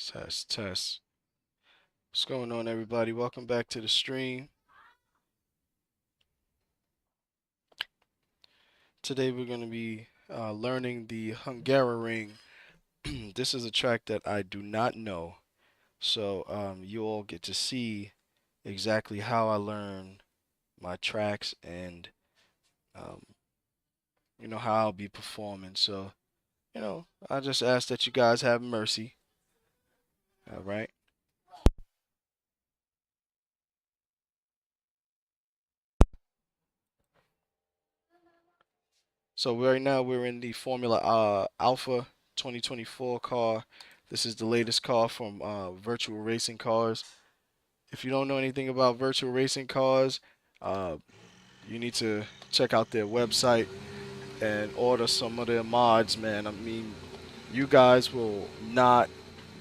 Test, test. What's going on, everybody? Welcome back to the stream. Today we're going to be learning the Hungaroring. This is a track that I do not know, so you all get to see exactly how I learn my tracks and um, how I'll be performing. So, I just ask that you guys have mercy. All right. So right now we're in the Formula Alpha 2024 car. This is the latest car from Virtual Racing Cars. If you don't know anything about Virtual Racing Cars, uh, you need to check out their website and order some of their mods, man. I mean, you guys will not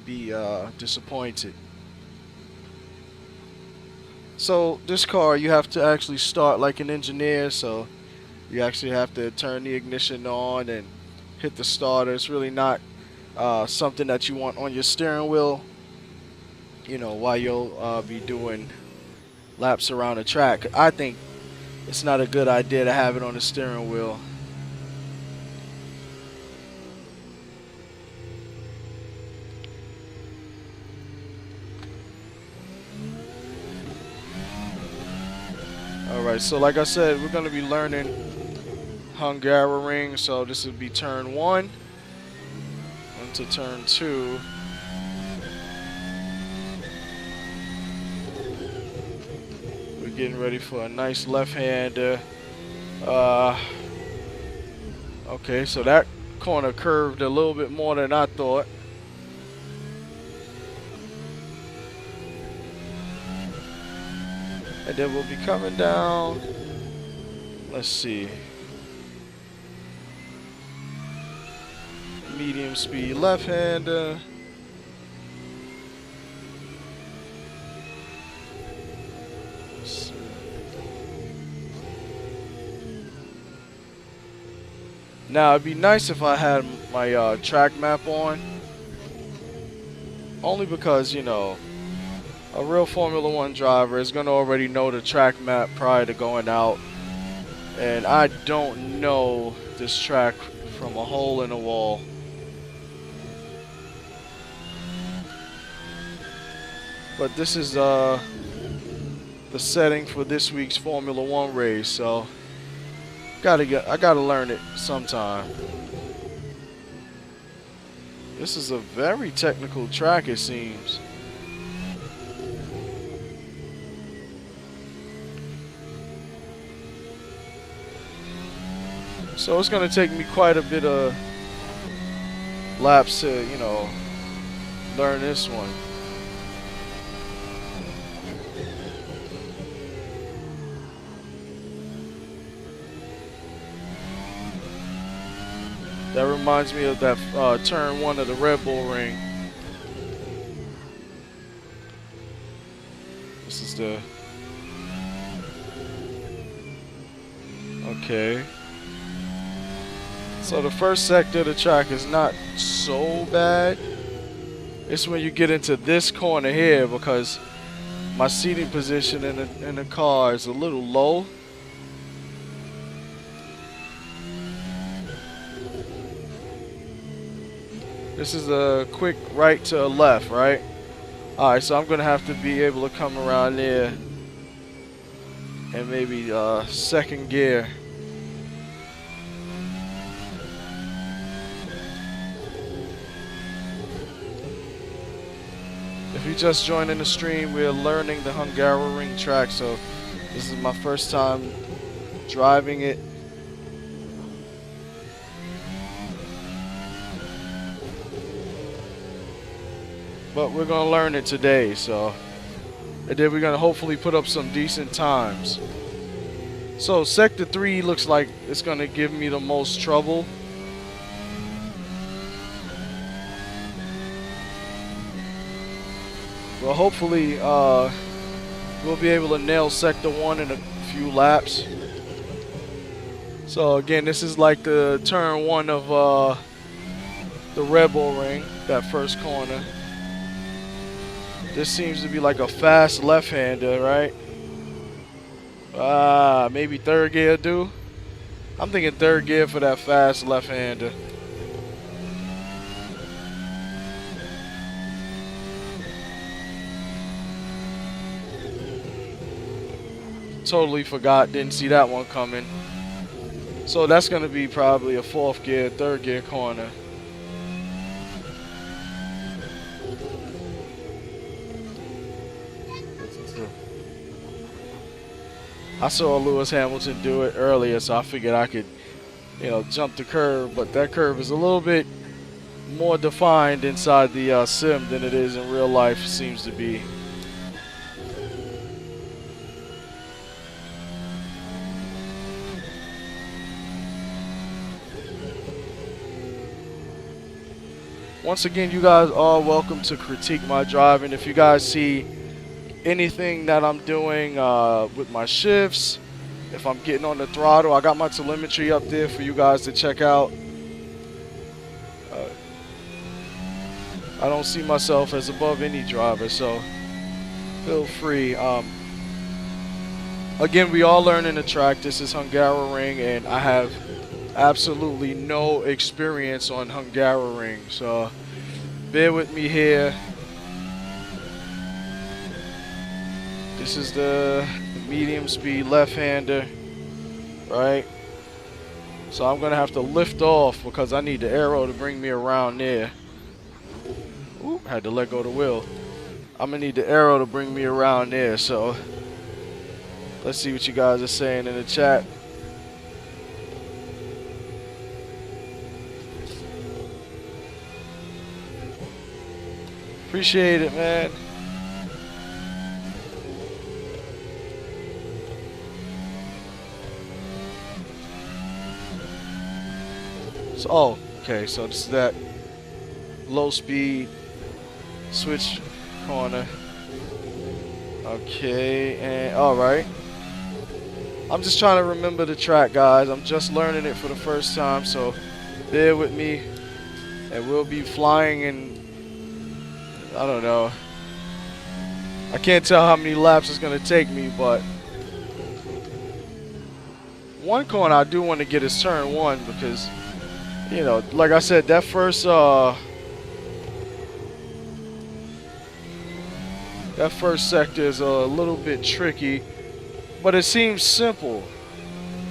be disappointed. So this car, you have to actually start like an engineer. So you actually have to turn the ignition on and hit the starter. It's really not something that you want on your steering wheel, while you'll be doing laps around the track. I think it's not a good idea to have it on the steering wheel. Alright, so like I said, we're going to be learning Hungaroring. So this would be turn 1 into turn 2. We're getting ready for a nice left-hander. Okay, so that corner curved a little bit more than I thought. And then we'll be coming down. Let's see. Medium speed left-hander. Now it'd be nice if I had my track map on. Only because, a real Formula One driver is going to already know the track map prior to going out. And I don't know this track from a hole in the wall. But this is the setting for this week's Formula One race, so I gotta learn it sometime. This is a very technical track, it seems. So it's gonna take me quite a bit of laps to, learn this one. That reminds me of that turn 1 of the Red Bull Ring. This is the... Okay. So the first sector of the track is not so bad. It's when you get into this corner here, because my seating position in the car is a little low. This is a quick right to a left, right? Alright, so I'm going to have to be able to come around there and maybe second gear. If you just joined in the stream, we're learning the Hungaroring track, so this is my first time driving it. But we're going to learn it today, so. And then we're going to hopefully put up some decent times. So Sector 3 looks like it's going to give me the most trouble. But hopefully we'll be able to nail Sector 1 in a few laps. So again, this is like the turn 1 of the Red Bull Ring, that first corner. This seems to be like a fast left-hander, right? Maybe third gear do. I'm thinking third gear for that fast left-hander. Totally forgot, didn't see that one coming. So that's gonna be probably a fourth gear, third gear corner. I saw Lewis Hamilton do it earlier, so I figured I could, jump the curve. But that curve is a little bit more defined inside the sim than it is in real life, seems to be. Once again, you guys are welcome to critique my driving. If you guys see anything that I'm doing with my shifts, if I'm getting on the throttle, I got my telemetry up there for you guys to check out. I don't see myself as above any driver, so feel free. Again, we all learning the track. This is Hungaroring, and I have absolutely no experience on Hungaroring, so bear with me here. This is the medium speed left-hander, right? So I'm gonna have to lift off because I need the arrow to bring me around there. Ooh, had to let go of the wheel. I'm gonna need the arrow to bring me around there, so let's see what you guys are saying in the chat. Appreciate it, man. So, oh, okay, so this is that low speed switch corner. Okay, and all right. I'm just trying to remember the track, guys. I'm just learning it for the first time, so bear with me. And we'll be flying in, I don't know. I can't tell how many laps it's going to take me, but one corner I do want to get is turn one because, like I said, that first sector is a little bit tricky, but it seems simple.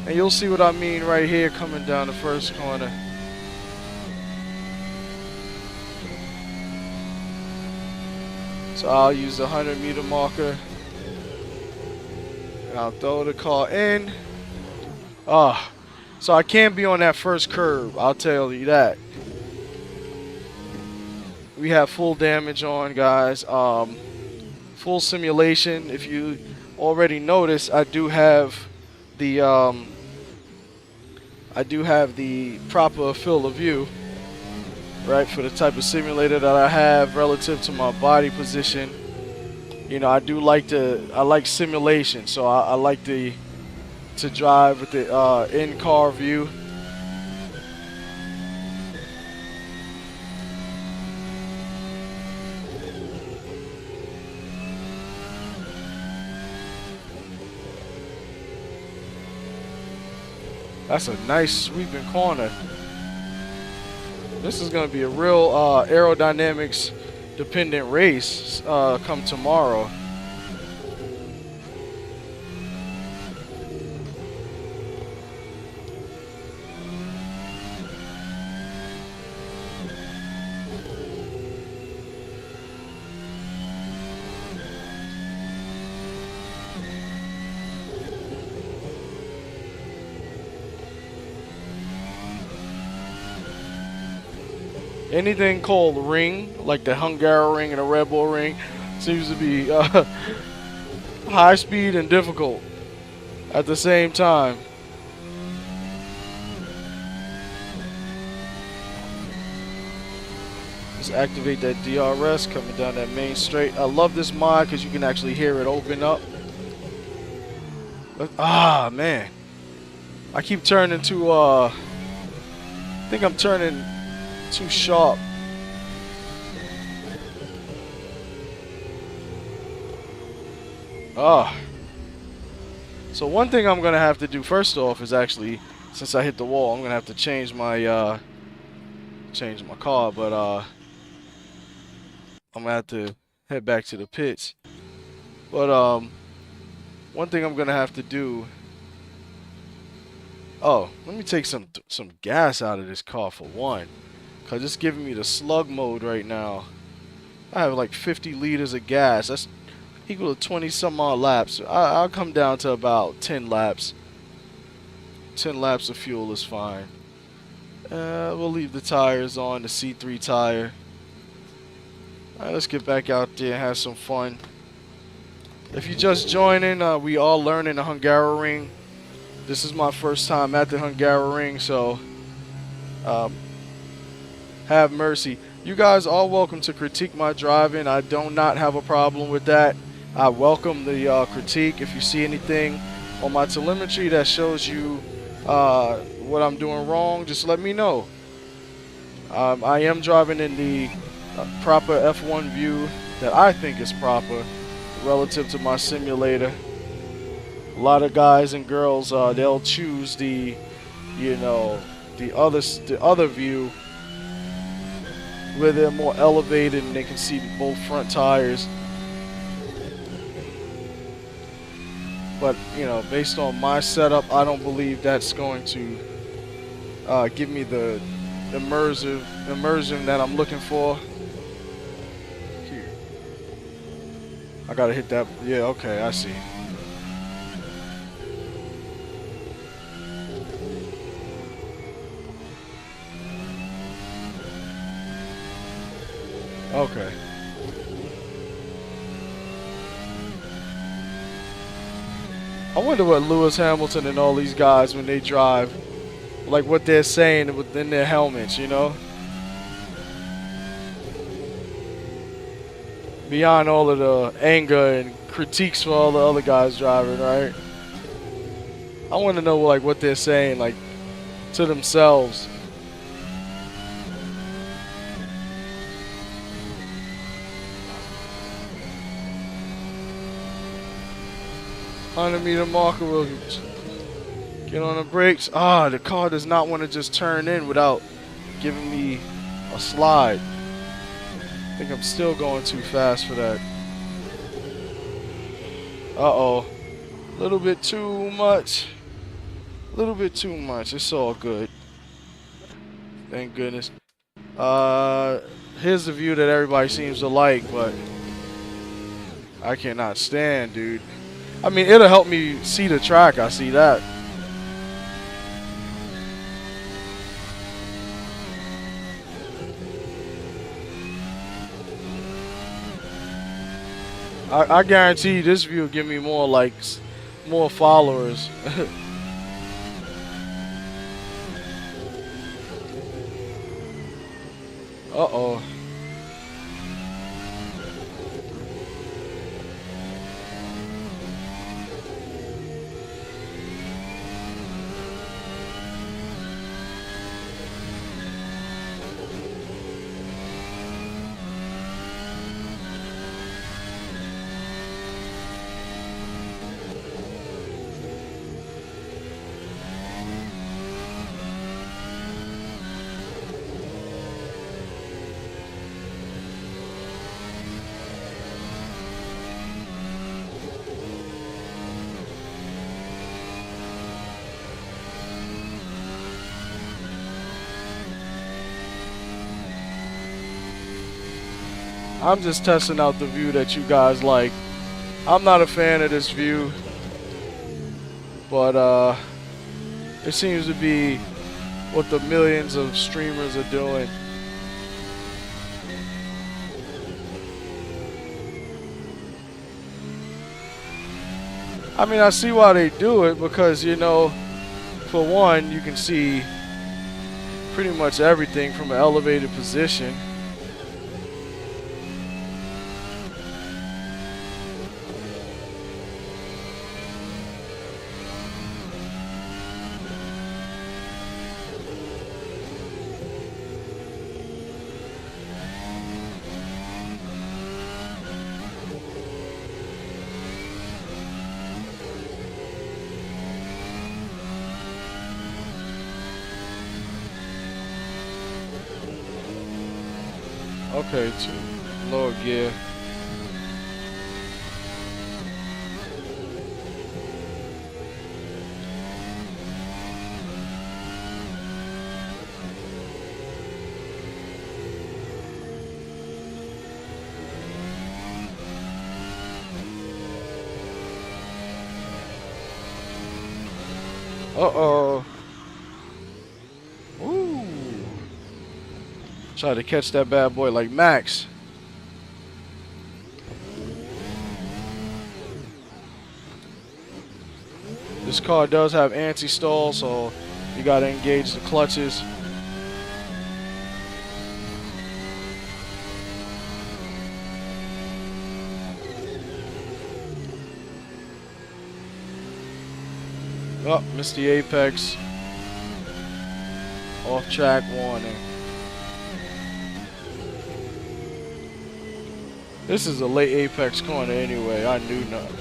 And you'll see what I mean right here coming down the first corner. So I'll use the 100-meter marker. And I'll throw the car in. So I can't be on that first curve, I'll tell you that. We have full damage on, guys. Full simulation. If you already noticed, I do have the proper field of view, right, for the type of simulator that I have relative to my body position. I like simulation, so I like to drive with the in-car view. That's a nice sweeping corner. This is going to be a real aerodynamics dependent race come tomorrow. Anything called ring, like the Hungaroring and the Red Bull ring, seems to be high speed and difficult at the same time. Let's activate that DRS coming down that main straight. I love this mod because you can actually hear it open up. Man. I keep turning to, I think I'm turning too sharp. Ah. So one thing I'm gonna have to do first off is actually, since I hit the wall, I'm gonna have to change my car. But I'm gonna have to head back to the pits. But one thing I'm gonna have to do. Oh, let me take some gas out of this car for one, cause it's giving me the slug mode right now. I have like 50 liters of gas. That's equal to 20 some odd laps. I'll come down to about 10 laps. 10 laps of fuel is fine. We'll leave the tires on, the C3 tire. Alright, let's get back out there and have some fun. If you just joining, we all learning the Hungaroring. This is my first time at the Hungaroring, so um, have mercy. You guys are welcome to critique my driving. I do not have a problem with that. I welcome the critique. If you see anything on my telemetry that shows you what I'm doing wrong, just let me know. I am driving in the proper F1 view that I think is proper relative to my simulator. A lot of guys and girls, they'll choose the other view where they're more elevated and they can see both front tires. But based on my setup, I don't believe that's going to give me the immersion that I'm looking for. Here, I gotta hit that. Yeah, okay, I see. Okay. I wonder what Lewis Hamilton and all these guys, when they drive, like what they're saying within their helmets, Beyond all of the anger and critiques for all the other guys driving, right? I want to know like what they're saying, like to themselves. Meter marker will get on the brakes. Ah, the car does not want to just turn in without giving me a slide. I think I'm still going too fast for that. Uh-oh. A little bit too much. A little bit too much. It's all good. Thank goodness. Here's the view that everybody seems to like, but I cannot stand, dude. I mean, it'll help me see the track. I see that. I guarantee this view will give me more likes, more followers. Uh-oh. I'm just testing out the view that you guys like. I'm not a fan of this view, but it seems to be what the millions of streamers are doing. I mean, I see why they do it because, for one, you can see pretty much everything from an elevated position. Okay, to lower gear. Uh-oh. Ooh. Try to catch that bad boy like Max. This car does have anti-stall, so you gotta engage the clutches. Oh, missed the apex. Off track warning. This is a late apex corner anyway. I knew not.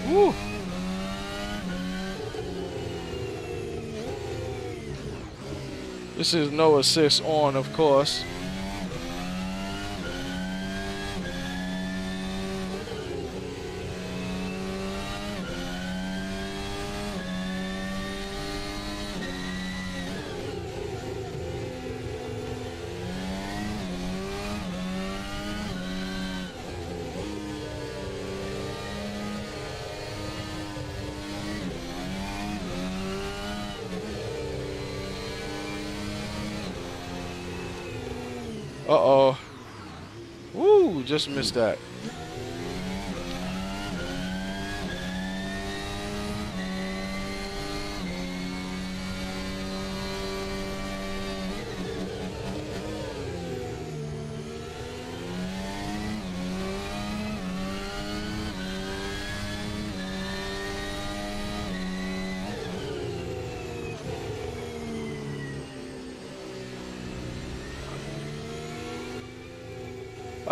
Woo. This is no assist on, of course. Uh-oh. Woo, just missed that.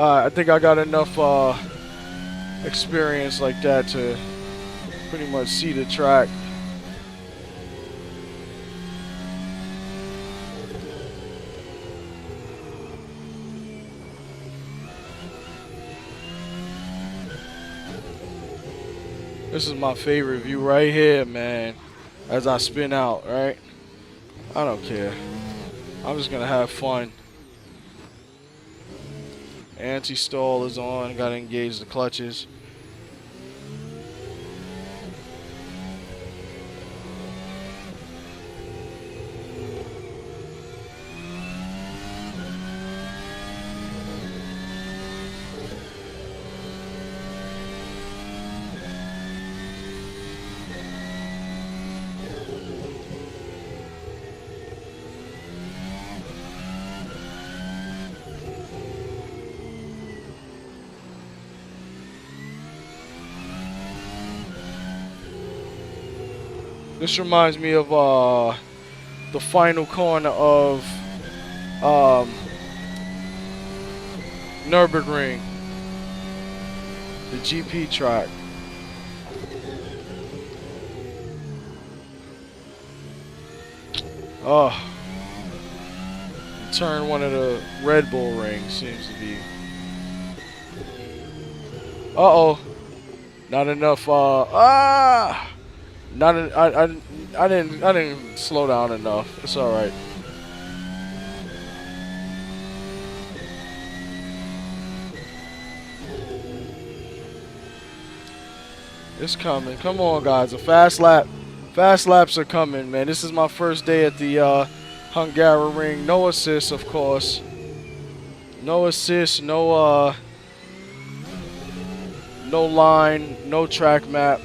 I think I got enough experience like that to pretty much see the track. This is my favorite view right here, man. As I spin out, right? I don't care. I'm just gonna have fun. Anti-stall is on. Gotta engage the clutches. This reminds me of the final corner of Nürburgring, the GP track. Oh, turn one of the Red Bull rings seems to be. Uh-oh, not enough. Not I didn't slow down enough. It's all right. It's coming. Come on, guys. A fast lap. Fast laps are coming, man. This is my first day at the Hungaroring. No assists, of course. No assists. No no line. No track map.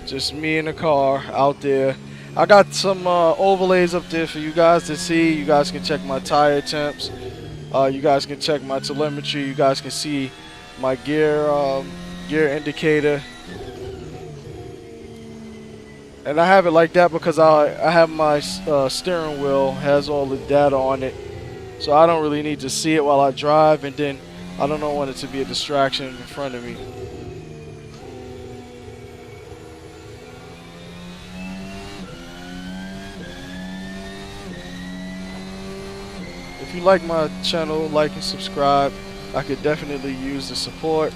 Just me in the car out there. I got some overlays up there for you guys to see. You guys can check my tire temps. You guys can check my telemetry. You guys can see my gear indicator. And I have it like that because I have my steering wheel has all the data on it, so I don't really need to see it while I drive, and then I don't want it to be a distraction in front of me. If you like my channel, like and subscribe. I could definitely use the support.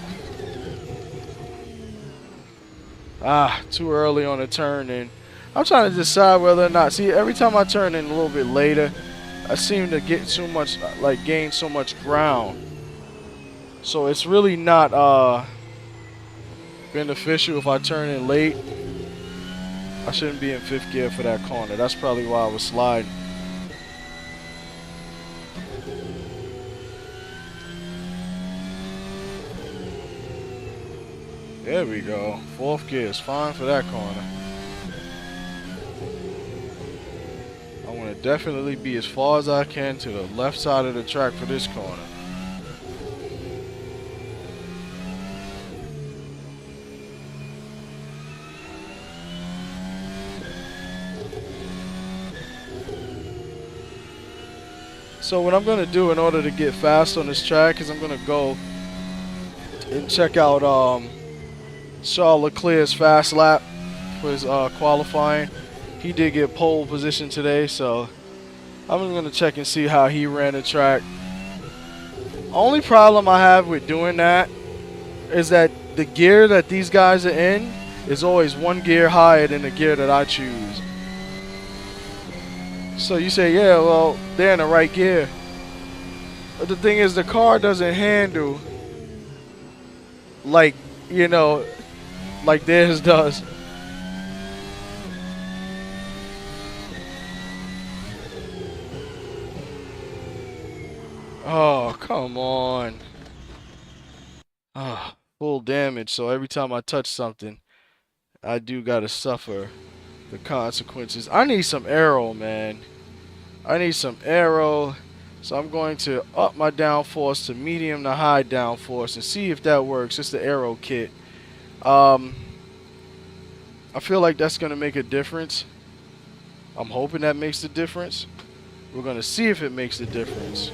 Too early on the turn, and I'm trying to decide whether or not. See, every time I turn in a little bit later, I seem to get too much, like gain so much ground. So it's really not beneficial if I turn in late. I shouldn't be in 5th gear for that corner. That's probably why I was sliding. There we go. 4th gear is fine for that corner. I want to definitely be as far as I can to the left side of the track for this corner. So what I'm going to do in order to get fast on this track is I'm going to go and check out Charles Leclerc's fast lap for his qualifying. He did get pole position today, so I'm just going to check and see how he ran the track. Only problem I have with doing that is that the gear that these guys are in is always 1 gear higher than the gear that I choose. So you say, yeah, well, they're in the right gear. But the thing is, the car doesn't handle like, you know, like theirs does. Oh, come on. Full damage. So every time I touch something, I do gotta suffer the consequences. I need some aero, man. I need some aero. So I'm going to up my downforce to medium to high downforce and see if that works. It's the aero kit. I feel like that's going to make a difference. I'm hoping that makes the difference. We're going to see if it makes the difference.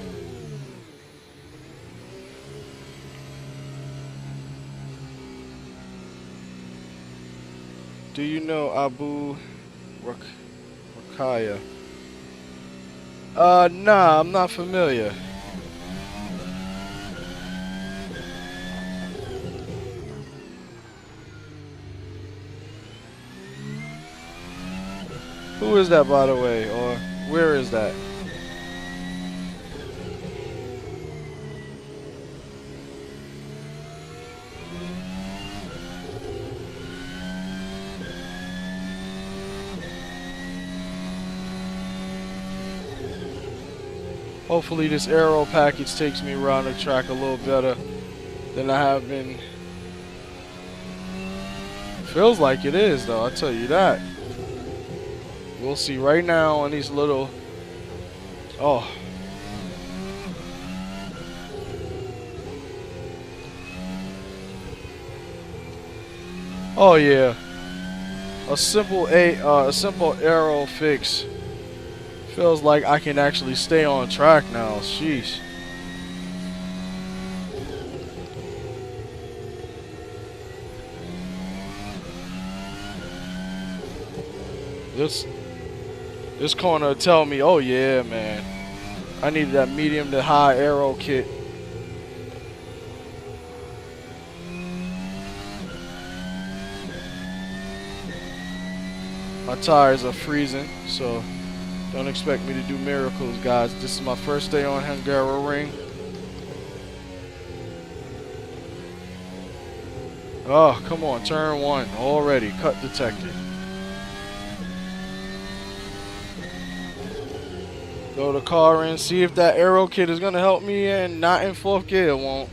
Do you know Abu Rakaya? Nah, I'm not familiar. Who is that, by the way, or where is that? Hopefully this aero package takes me around the track a little better than I have been. Feels like it is, though, I'll tell you that. We'll see right now on these little... Oh. Oh yeah. A simple aero fix. Feels like I can actually stay on track now. Sheesh. This corner tell me, oh yeah, man, I needed that medium to high aero kit. My tires are freezing, so don't expect me to do miracles, guys. This is my first day on Hungaroring. Oh, come on, turn 1 already, cut detected. Throw the car in, see if that aero kit is gonna help me, and not in 4th gear, it won't.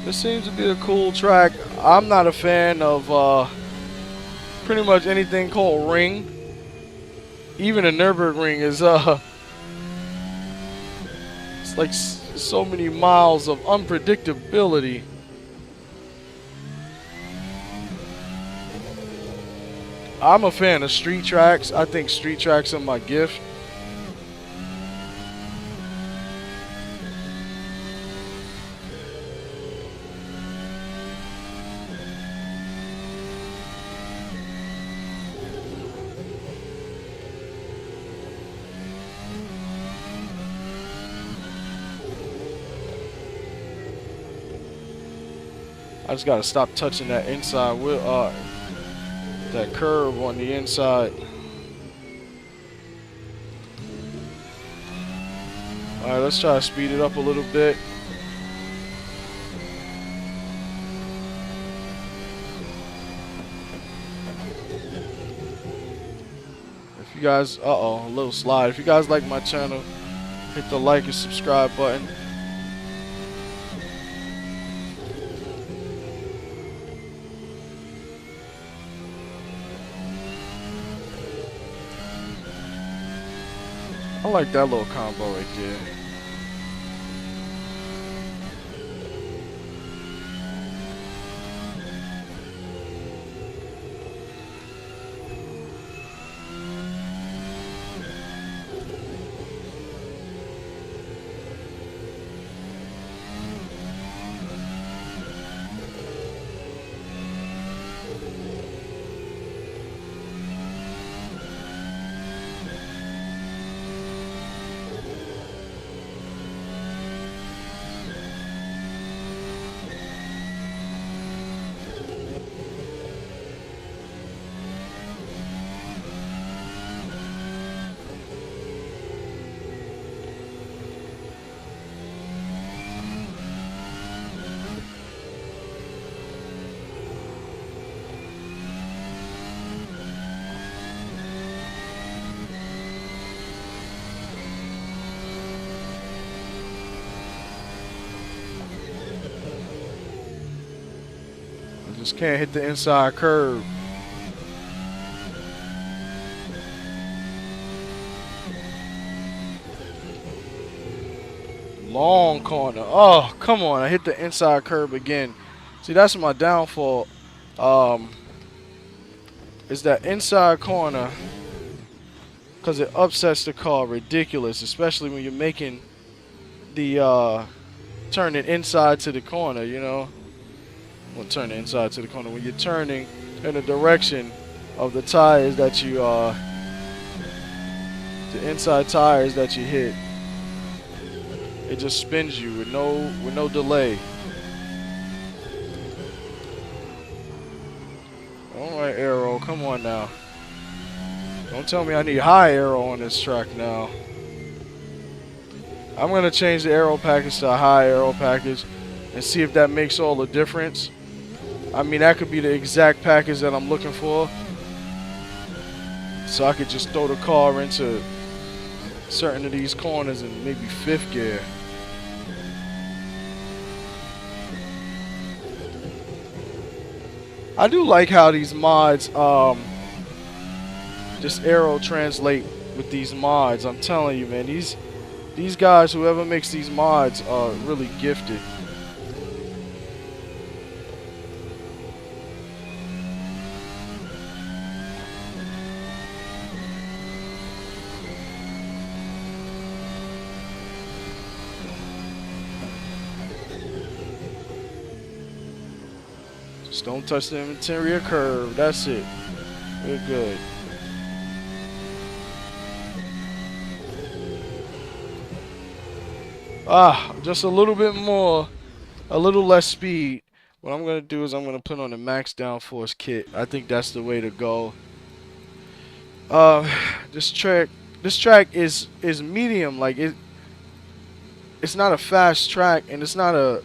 This seems to be a cool track. I'm not a fan of pretty much anything called ring. Even a Nürburgring is it's So many miles of unpredictability. I'm a fan of street tracks. I think street tracks are my gift. I just gotta stop touching that inside wheel, that curve on the inside. All right, let's try to speed it up a little bit. If you guys, a little slide. If you guys like my channel, hit the like and subscribe button. I like that little combo right there. Just can't hit the inside curve. Long corner. Oh, come on. I hit the inside curve again. See, that's my downfall. Is that inside corner, because it upsets the car ridiculous, especially when you're making the turning inside to the corner, you know. Well, turn the inside to the corner. When you're turning in the direction of the tires that you the inside tires that you hit, it just spins you with no delay. All right, aero, come on now. Don't tell me I need high aero on this track now. I'm gonna change the aero package to a high aero package and see if that makes all the difference. I mean, that could be the exact package that I'm looking for. So I could just throw the car into certain of these corners in maybe 5th gear. I do like how these mods, just aero translate with these mods. I'm telling you, man, these guys, whoever makes these mods, are really gifted. Just don't touch the interior curve. That's it. We're good. Just a little bit more, a little less speed. What I'm gonna do is I'm gonna put on the max downforce kit. I think that's the way to go. This track is medium. Like it's not a fast track, and it's not a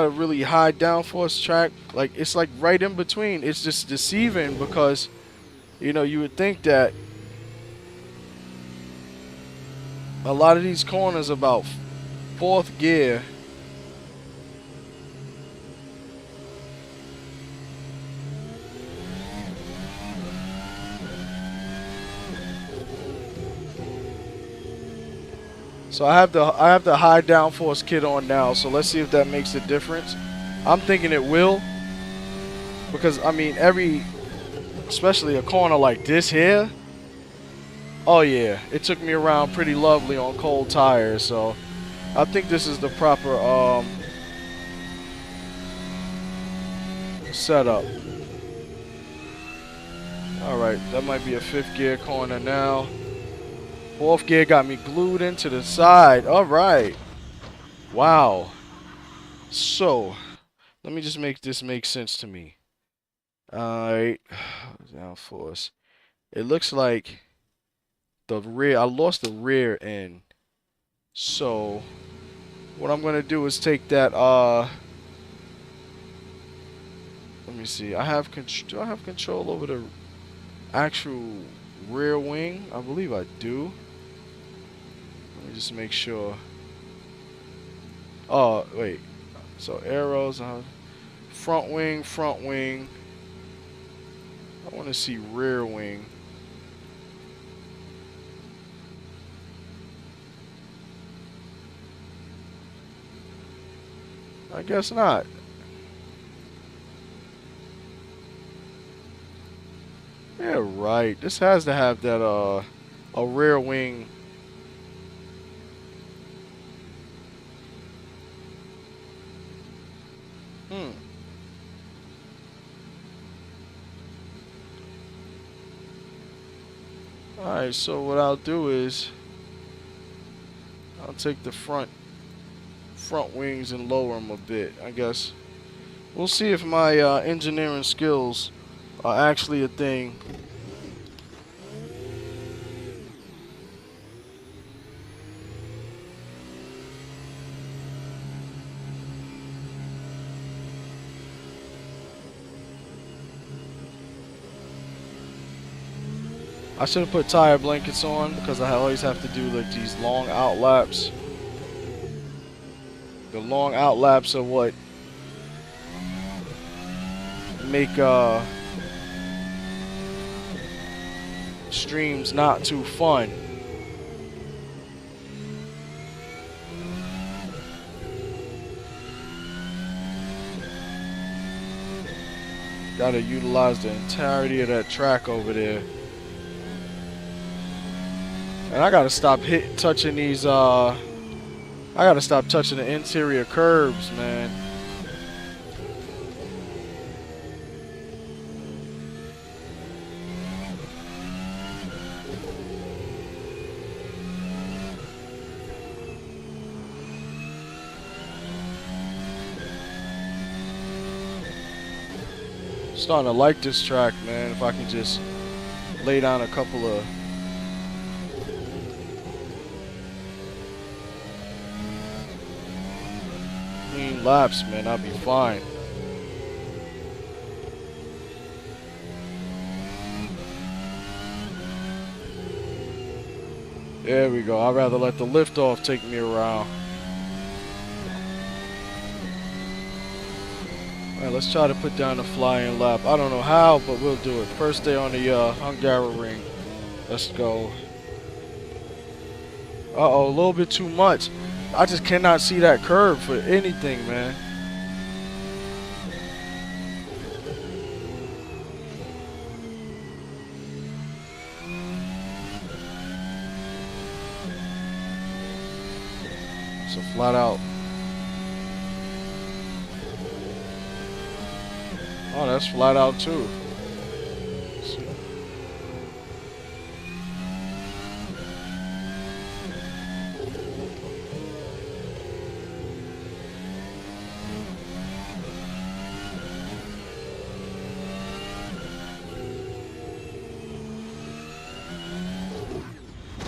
really high downforce track. Like, it's like right in between. It's just deceiving because, you know, you would think that a lot of these corners about 4th gear. So I have the high downforce kit on now. So let's see if that makes a difference. I'm thinking it will, because I mean especially a corner like this here. Oh yeah, it took me around pretty lovely on cold tires. So I think this is the proper setup. All right, that might be a 5th gear corner now. 4th gear got me glued into the side. All right. Wow. So, let me just make this make sense to me. All right. Downforce. It looks like the rear, I lost the rear end. So, what I'm going to do is take that, let me see. Do I have control over the actual rear wing? I believe I do. Let me just make sure. Oh, wait. So arrows, front wing, front wing. I want to see rear wing. I guess not. Yeah, right. This has to have that a rear wing. Alright, so what I'll do is I'll take the front wings and lower them a bit. I guess we'll see if my engineering skills are actually a thing. I should have put tire blankets on because I always have to do like these long out laps. The long out laps are what make streams not too fun. Gotta utilize the entirety of that track over there. And I gotta stop touching these I gotta stop touching the interior curbs, man. Starting to like this track, man. If I can just lay down a couple of clean laps, man, I'll be fine. There we go. I'd rather let the liftoff take me around. Alright, let's try to put down the flying lap. I don't know how, but we'll do it. First day on the Hungaroring. Let's go. Uh-oh, a little bit too much. I just cannot see that curve for anything, man. So flat out. Oh, that's flat out too.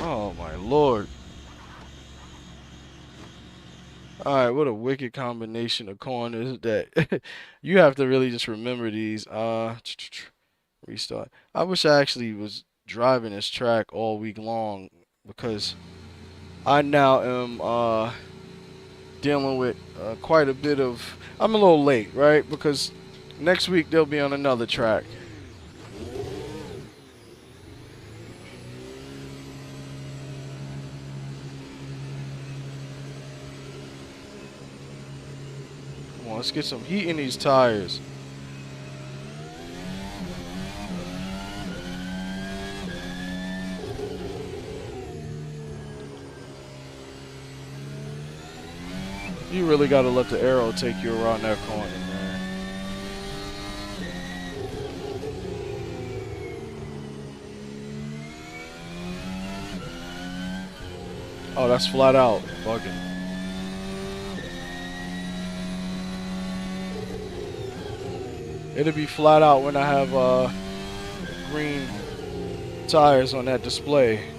Oh my lord. Alright, what a wicked combination of corners that you have to really just remember these. Restart. I wish I actually was driving this track all week long because I now am dealing with quite a bit of. I'm a little late, right? Because next week they'll be on another track. on, let's get some heat in these tires. You really got to let the aero take you around that corner, man. Oh, that's flat out bugging. It'll be flat out when I have green tires on that display.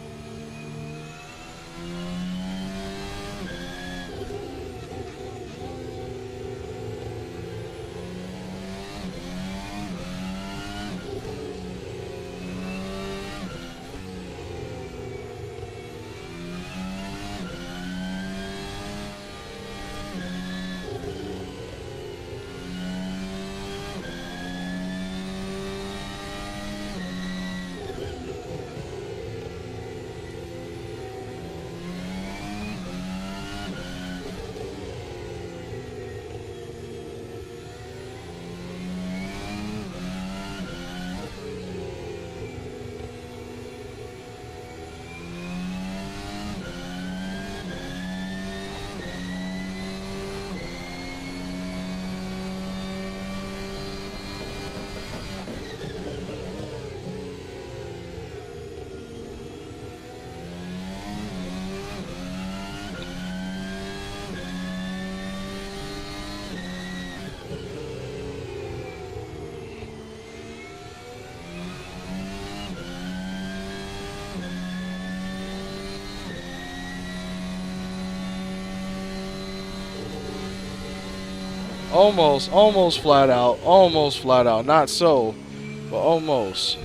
Almost flat out. Not so, but almost.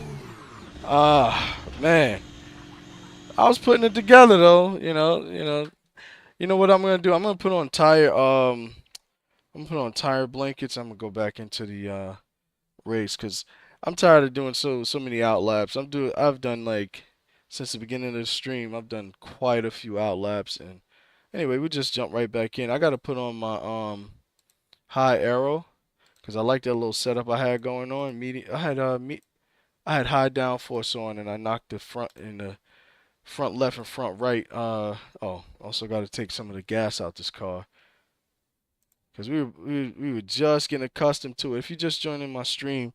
Man. I was putting it together though, You know what I'm gonna do? I'm gonna put on tire blankets. I'm gonna go back into the race because I'm tired of doing so many out laps. I've done like since the beginning of the stream, I've done quite a few out laps, and anyway, we just jump right back in. I gotta put on my high arrow because I like that little setup I had going on. I had high downforce on, and I knocked the front left and front right. Also got to take some of the gas out this car because we were just getting accustomed to it. If you just joined in my stream,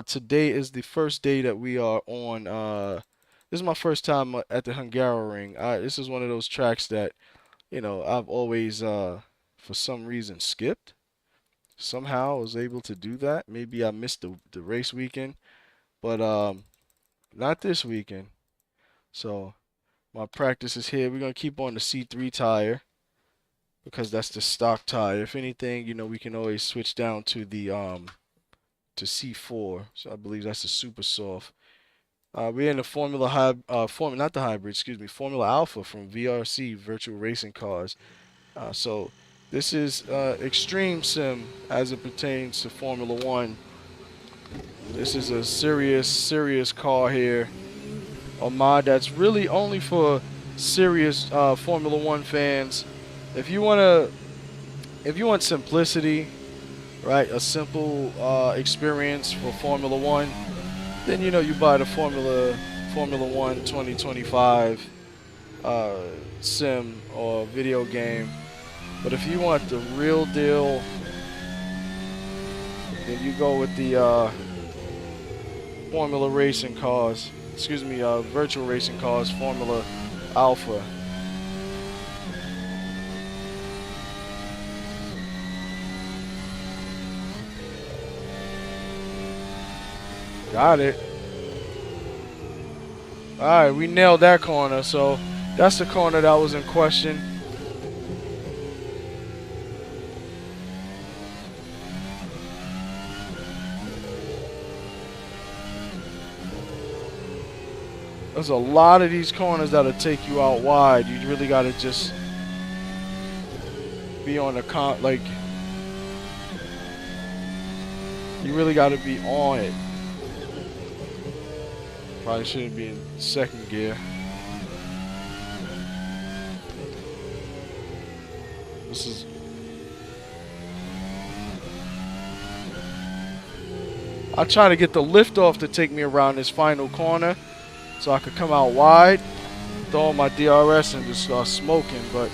today is the first day that we are on. This is my first time at the Hungaroring. This is one of those tracks that I've always for some reason skipped. Somehow I was able to do that. Maybe I missed the race weekend, but not this weekend. So my practice is here. We're gonna keep on the C3 tire because that's the stock tire. If anything, we can always switch down to the to C4. So I believe that's the super soft. We're in the not the hybrid, excuse me, Formula Alpha from VRC, Virtual Racing Cars. So this is extreme sim as it pertains to Formula One. This is a serious car here. A mod that's really only for serious Formula One fans. If you want simplicity, right, a simple experience for Formula One, then you buy the Formula One 2025 sim or video game. But if you want the real deal, then you go with the Formula Racing Cars. Excuse me, Virtual Racing Cars, Formula Alpha. Got it. Alright, we nailed that corner, so that's the corner that was in question. There's a lot of these corners that'll take you out wide. You really gotta just be on the you really gotta be on it. Probably shouldn't be in second gear. I'm trying to get the lift off to take me around this final corner so I could come out wide, throw on my DRS and just start smoking. But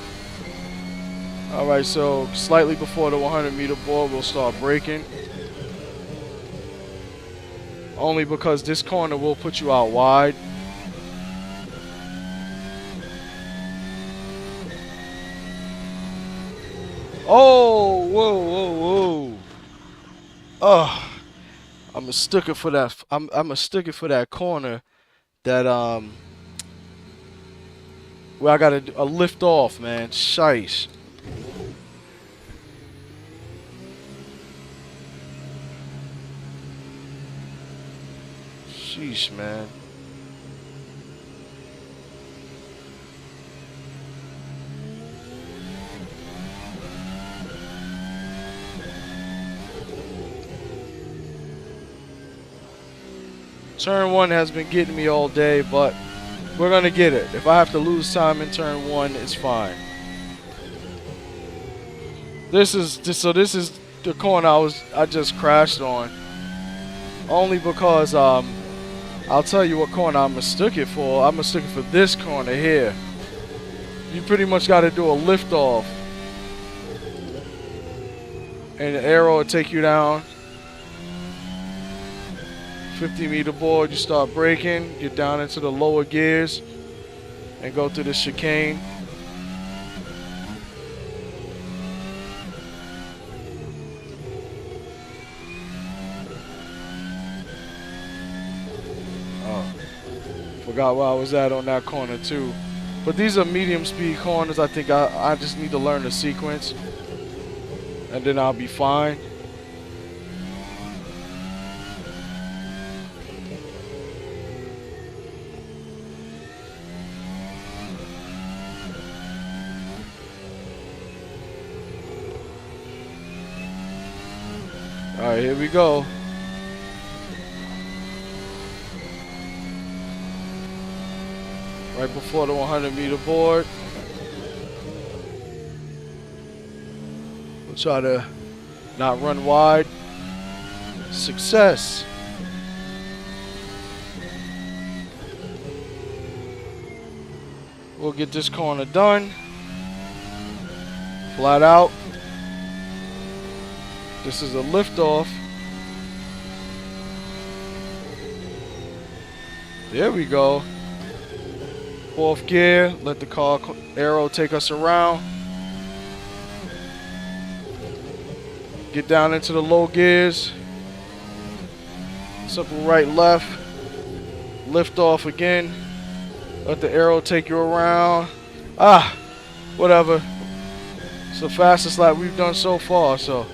alright, so slightly before the 100-meter board, we'll start braking. Only because this corner will put you out wide. Oh, whoa, whoa, whoa. Oh, I'm a sticker for that. I'm a sticker for that corner that where I got a lift off, man. Shice. Sheesh, man. Turn 1 has been getting me all day, but we're gonna get it. If I have to lose time in turn 1, it's fine. This is the corner I just crashed on. Only because I'll tell you what corner I'm mistook it for. I'm mistook it for this corner here. You pretty much got to do a lift off, and the arrow will take you down. 50-meter board, you start braking, get down into the lower gears, and go through the chicane. Oh, forgot where I was at on that corner too. But these are medium speed corners. I think I just need to learn the sequence, and then I'll be fine. All right, here we go. Right before the 100-meter board. We'll try to not run wide. Success. We'll get this corner done. Flat out. This is a liftoff. There we go. 4th gear. Let the car arrow take us around. Get down into the low gears. Simple right, left. Lift off again. Let the arrow take you around. Ah, whatever. It's the fastest lap we've done so far, so.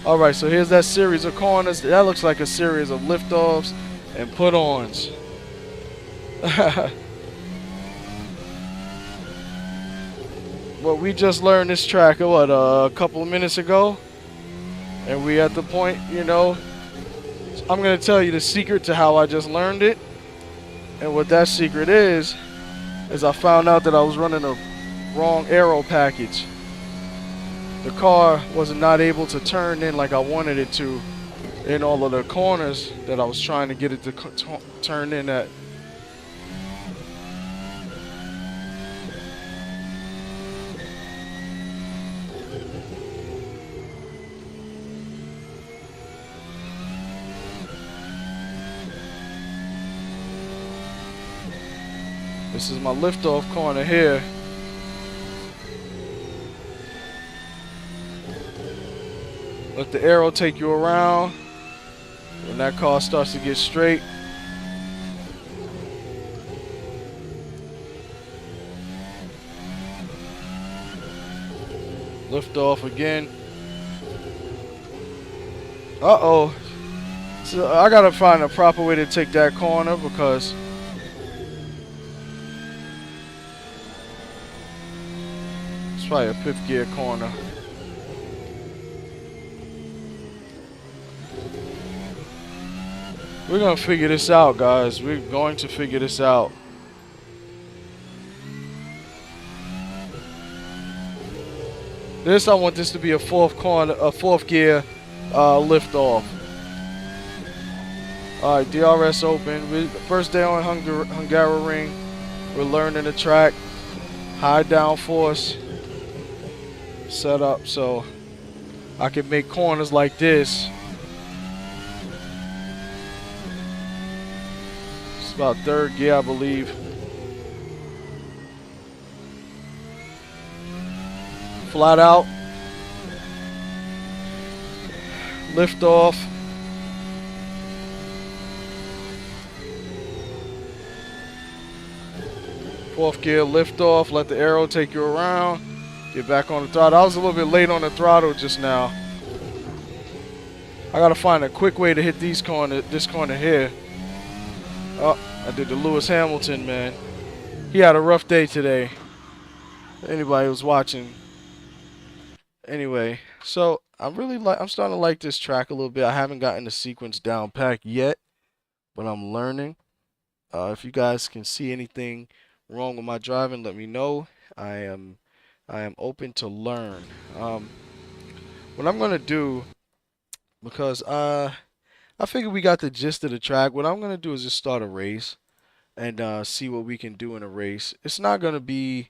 Alright, so here's that series of corners. That looks like a series of liftoffs and put-ons. Well, we just learned this track, what, a couple of minutes ago? And we at the point, you know, I'm going to tell you the secret to how I just learned it. And what that secret is I found out that I was running a wrong aero package. The car was not able to turn in like I wanted it to in all of the corners that I was trying to get it to turn in at. This is my liftoff corner here. Let the arrow take you around. When that car starts to get straight. Lift off again. Uh-oh. So I gotta find a proper way to take that corner because it's probably a 5th gear corner. We're gonna figure this out, guys. We're going to figure this out. I want this to be a 4th gear lift off. All right, DRS open. First day on Hungaroring. We're learning the track. High downforce set up so I can make corners like this. It's about third gear, I believe. Flat out. Lift off. Fourth gear, lift off. Let the arrow take you around. Get back on the throttle. I was a little bit late on the throttle just now. I gotta find a quick way to hit this corner here. Oh, I did the Lewis Hamilton, man. He had a rough day today. Anybody who's watching. Anyway, so I'm starting to like this track a little bit. I haven't gotten the sequence down pat yet, but I'm learning. If you guys can see anything wrong with my driving, let me know. I am open to learn. What I'm gonna do, because I figure we got the gist of the track. What I'm gonna do is just start a race and see what we can do in a race. It's not gonna be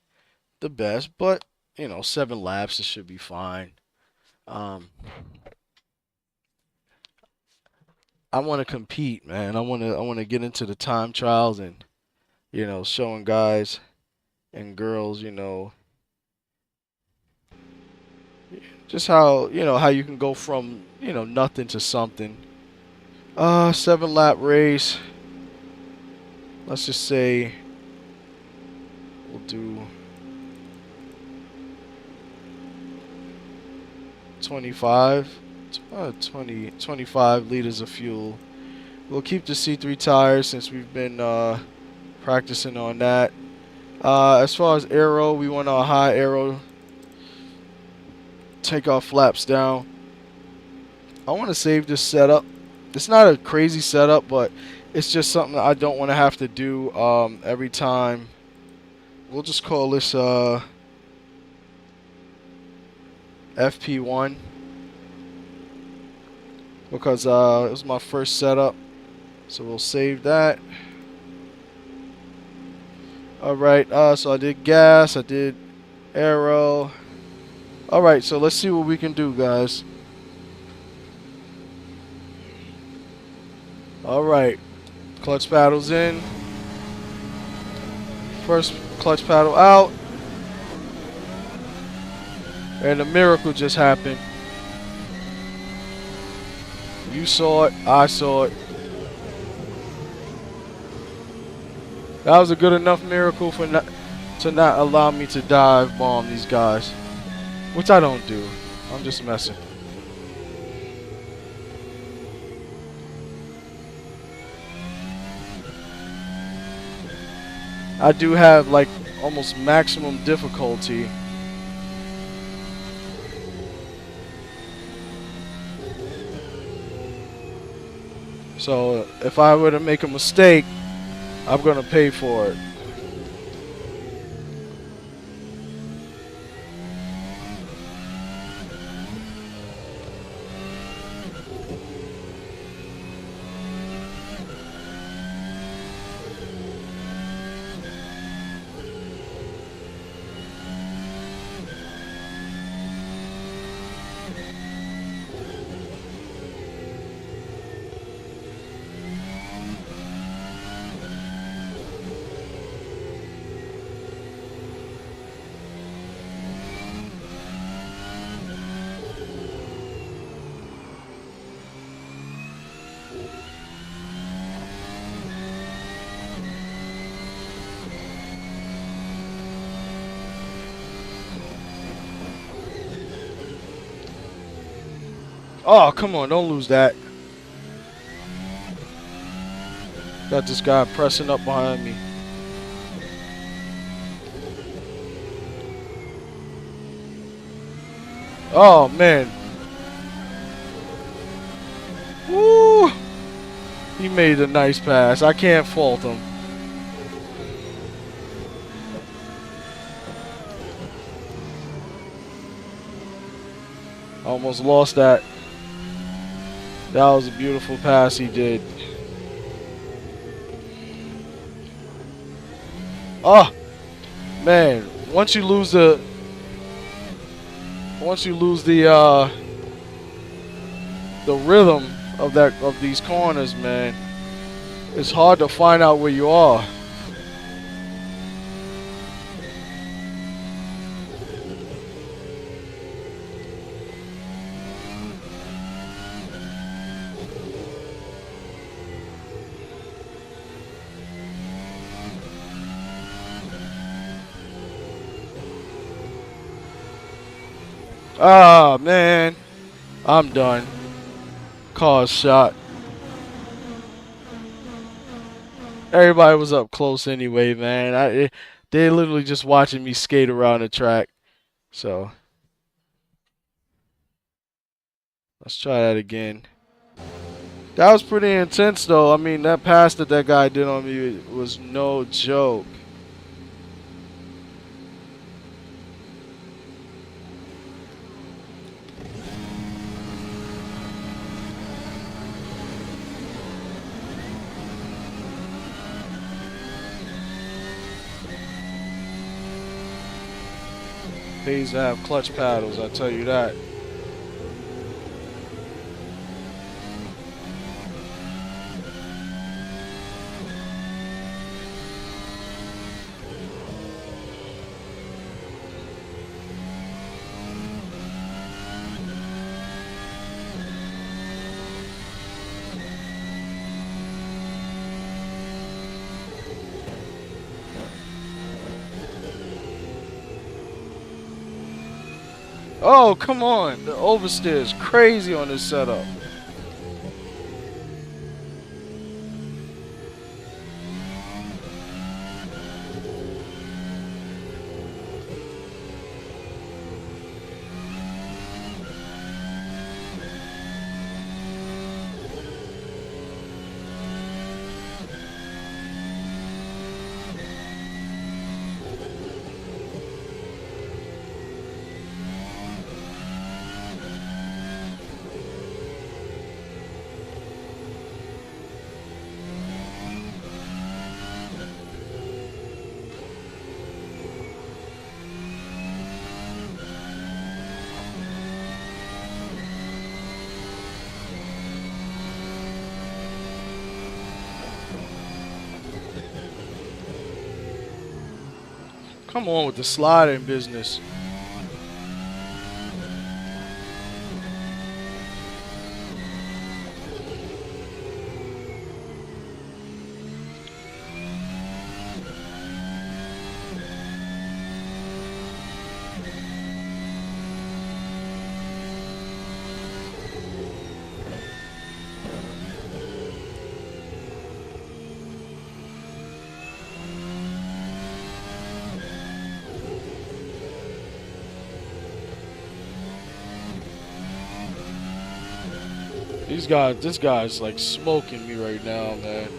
the best, but you know, 7 laps, it should be fine. I want to compete, man. I want to get into the time trials and, you know, showing guys and girls, you know, just how, you know, how you can go from, you know, nothing to something. 7-lap race. Let's just say we'll do 25 liters of fuel. We'll keep the C3 tires since we've been practicing on that. As far as aero, we want our high aero. Take our flaps down. I want to save this setup. It's not a crazy setup, but it's just something that I don't want to have to do every time. We'll just call this FP1 because it was my first setup, so we'll save that. Alright, so I did gas, I did aero. Alright, so let's see what we can do, guys. Alright, clutch paddles in. First clutch paddle out. And a miracle just happened. You saw it, I saw it. That was a good enough miracle for to not allow me to dive bomb these guys. Which I don't do. I'm just messing. I do have like almost maximum difficulty. So if I were to make a mistake, I'm gonna pay for it. Oh, come on, don't lose that. Got this guy pressing up behind me. Oh, man. Woo! He made a nice pass. I can't fault him. Almost lost that. That was a beautiful pass he did. Oh man, once you lose the rhythm of these corners, man, it's hard to find out where you are. Ah man, I'm done. Cause shot. Everybody was up close anyway, man. They're literally just watching me skate around the track. So let's try that again. That was pretty intense, though. I mean, that pass that guy did on me was no joke. Pays to have clutch paddles, I tell you that. Oh, come on. The oversteer is crazy on this setup. Come on with the sliding business. This guy's like smoking me right now, man.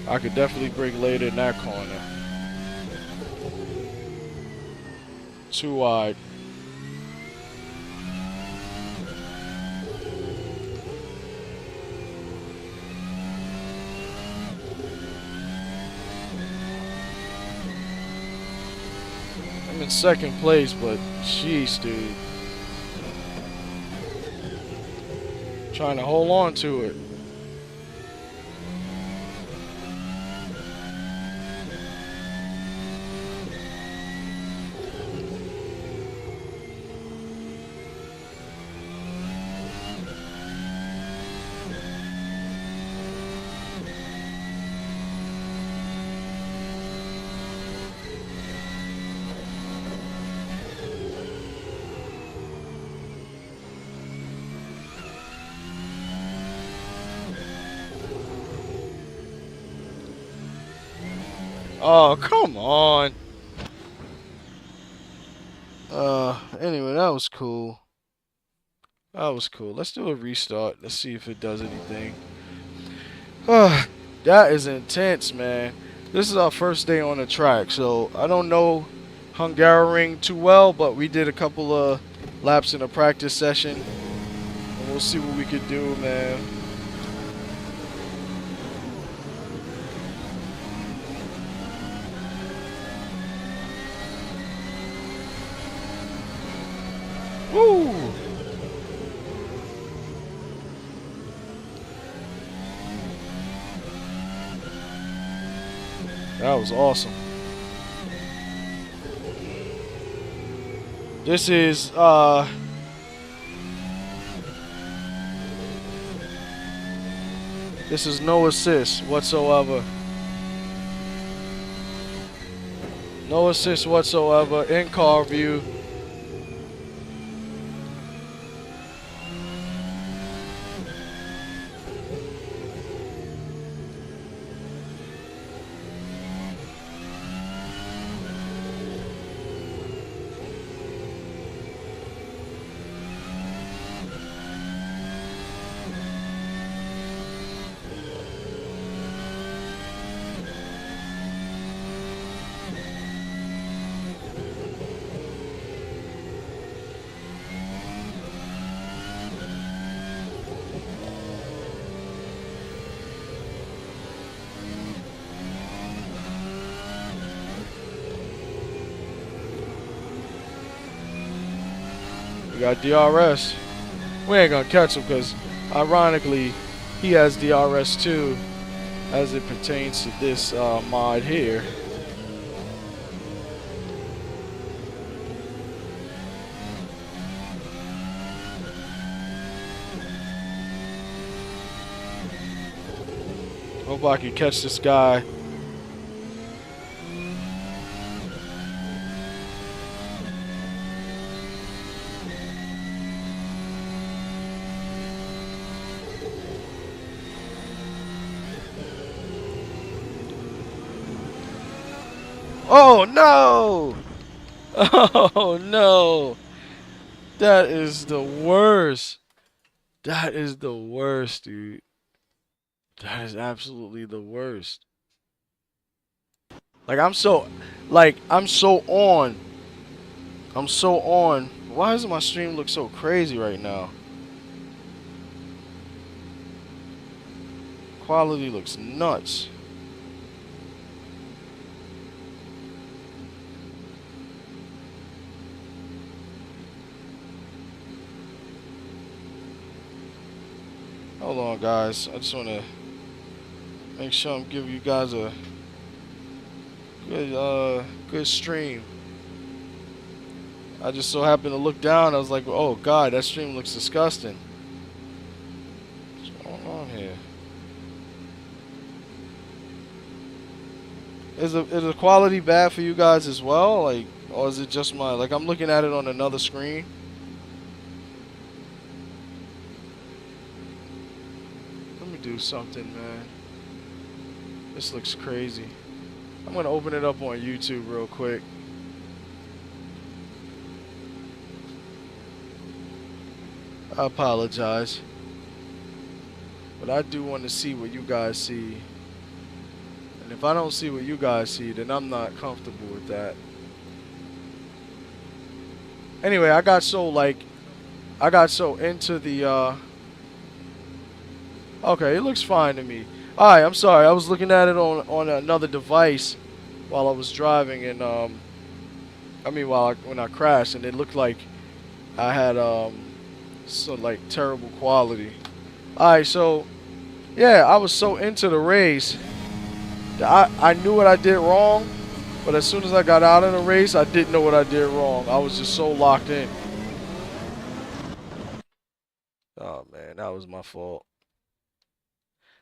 I could definitely break later in that corner. Too wide. I'm in second place, but jeez, dude. Trying to hold on to it. Oh, come on. Anyway, that was cool. That was cool. Let's do a restart. Let's see if it does anything. That is intense, man. This is our first day on the track, so I don't know Hungaroring too well, but we did a couple of laps in a practice session, and we'll see what we could do, man. Woo! That was awesome. This is no assist whatsoever. No assist whatsoever. In-car view. We got DRS. We ain't gonna catch him because, ironically, he has DRS too, as it pertains to this mod here. Hope I can catch this guy. Oh no! Oh no! That is the worst. That is the worst, dude. That is absolutely the worst. Like I'm so on. I'm so on. Why does my stream look so crazy right now? Quality looks nuts. Hold on, guys. I just want to make sure I'm giving you guys a good stream. I just so happened to look down. I was like, oh God, that stream looks disgusting. What's going on here? Is the quality bad for you guys as well? Like, or is it just mine? Like, I'm looking at it on another screen. Let me do something, man. This looks crazy. I'm gonna open it up on YouTube real quick. I apologize, but I do want to see what you guys see. And if I don't see what you guys see, then I'm not comfortable with that. Anyway, I got so into the okay, it looks fine to me. Alright, I'm sorry. I was looking at it on another device while I was driving, and when I crashed, and it looked like I had terrible quality. Alright, so yeah, I was so into the race. I knew what I did wrong, but as soon as I got out of the race, I didn't know what I did wrong. I was just so locked in. Oh man, that was my fault.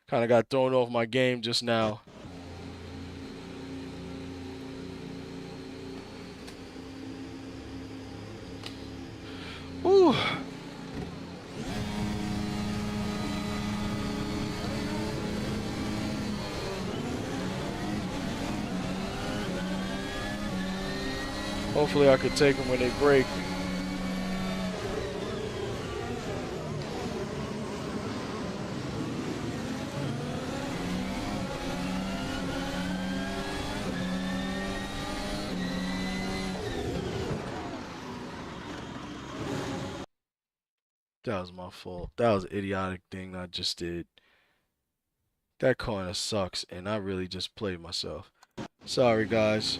Kind of got thrown off my game just now. Whew. Hopefully I could take them when they break. That was my fault. That was an idiotic thing I just did. That corner sucks, and I really just played myself. Sorry, guys.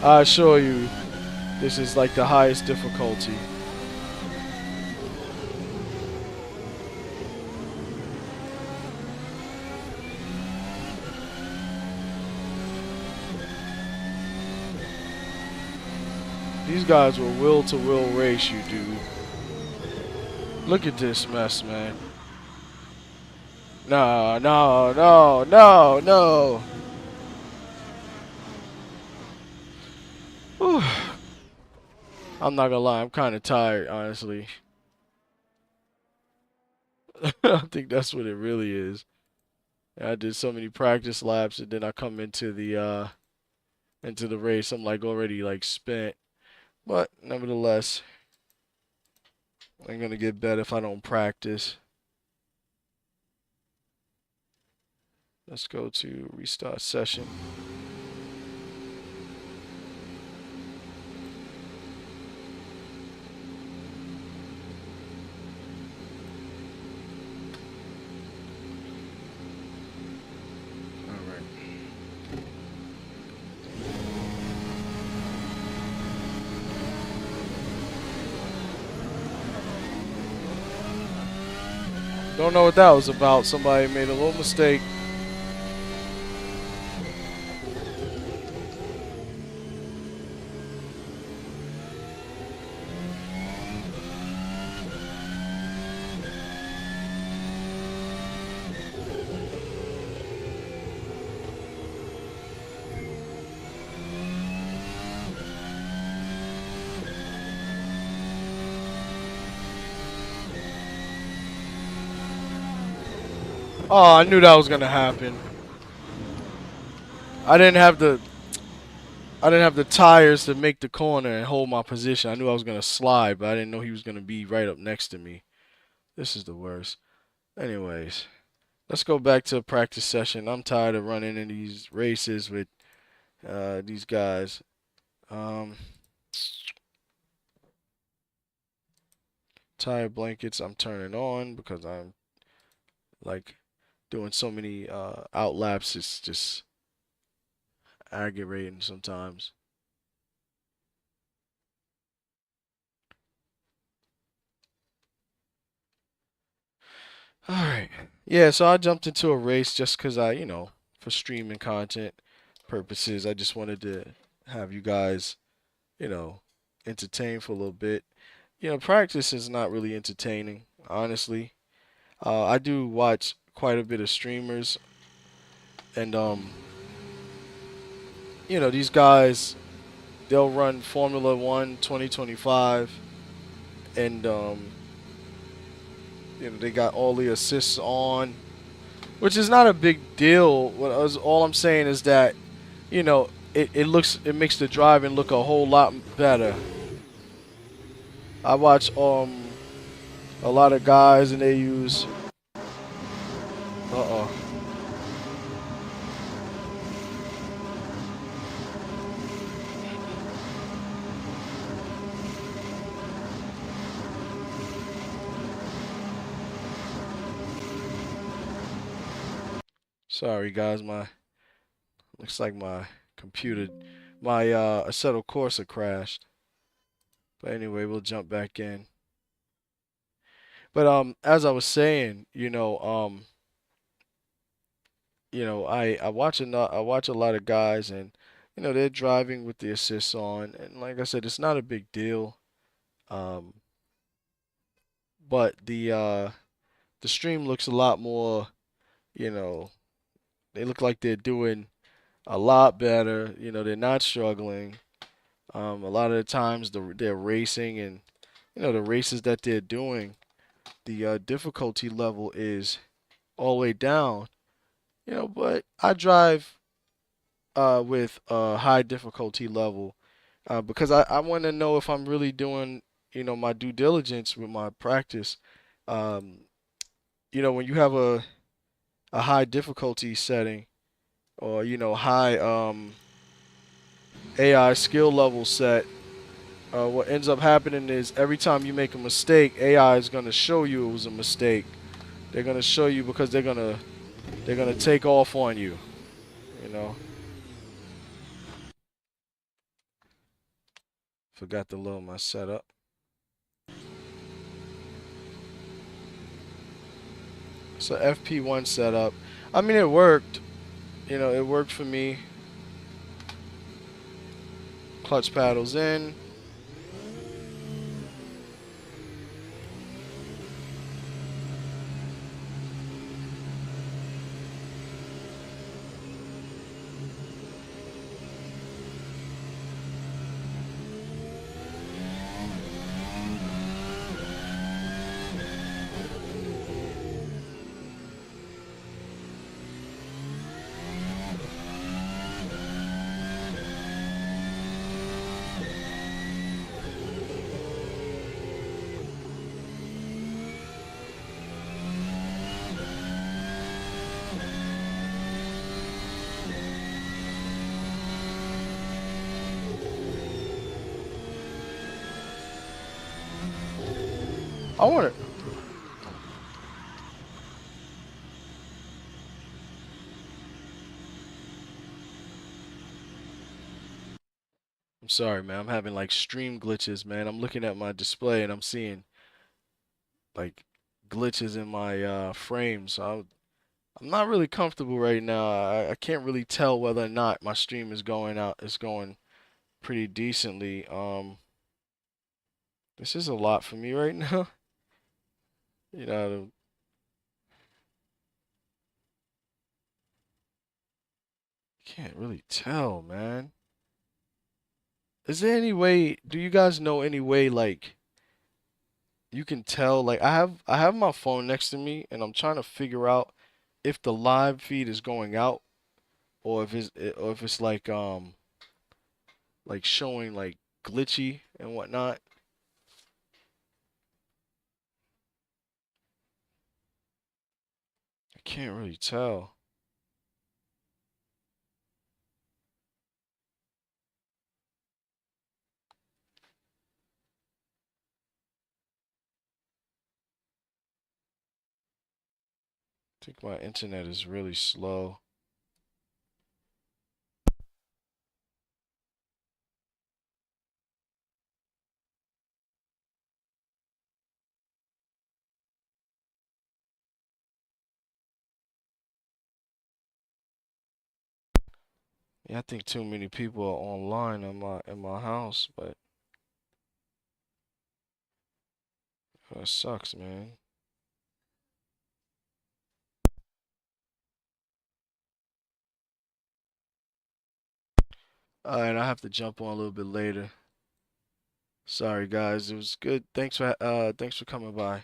I assure you, this is like the highest difficulty. These guys will will to will race you, dude. Look at this mess, man. No, no, no, no, no. Whew. I'm not gonna lie, I'm kind of tired, honestly. I think that's what it really is. I did so many practice laps, and then I come into the race. I'm like already like spent, but nevertheless, I'm gonna get better if I don't practice. Let's go to restart session. All right. Don't know what that was about. Somebody made a little mistake. Oh, I knew that was gonna happen. I didn't have the I didn't have the tires to make the corner and hold my position. I knew I was gonna slide, but I didn't know he was gonna be right up next to me. This is the worst. Anyways, let's go back to a practice session. I'm tired of running in these races with these guys. Um, Tire blankets I'm turning on because I'm like doing so many out laps. It's just aggravating sometimes. All right. Yeah, so I jumped into a race just because for streaming content purposes, I just wanted to have you guys, you know, entertained for a little bit. Practice is not really entertaining, honestly. I do watch quite a bit of streamers, and these guys, they'll run Formula One 2025, and they got all the assists on, which is not a big deal. All I'm saying is that it makes the driving look a whole lot better. I watch a lot of guys and they use uh-oh. Sorry guys, my looks like my computer my Assetto Corsa crashed. But anyway, we'll jump back in. But as I was saying, I watch a lot of guys, and they're driving with the assists on, and like I said, it's not a big deal. Um, but the stream looks a lot more, you know, they look like they're doing a lot better. They're not struggling. A lot of the times they're racing, and the races that they're doing, the difficulty level is all the way down, but I drive with a high difficulty level because I want to know if I'm really doing, my due diligence with my practice. Um, when you have a high difficulty setting or, high AI skill level set, what ends up happening is every time you make a mistake, AI is going to show you it was a mistake. They're going to show you because they're going to take off on you, you know. Forgot to load my setup. So FP1 setup. I mean, it worked. It worked for me. Clutch paddles in. I want to. I'm sorry, man. I'm having like stream glitches, man. I'm looking at my display and I'm seeing like glitches in my frames. So I'm not really comfortable right now. I can't really tell whether or not my stream is going out. It's going pretty decently. This is a lot for me right now. You know, can't really tell, man. Is there any way, do you guys know any way like you can tell like I have my phone next to me and I'm trying to figure out if the live feed is going out or if it's like showing like glitchy and whatnot. I can't really tell. I think my internet is really slow. Yeah, I think too many people are online in my house, but that sucks, man. All right, I have to jump on a little bit later. Sorry, guys. It was good. Thanks for coming by.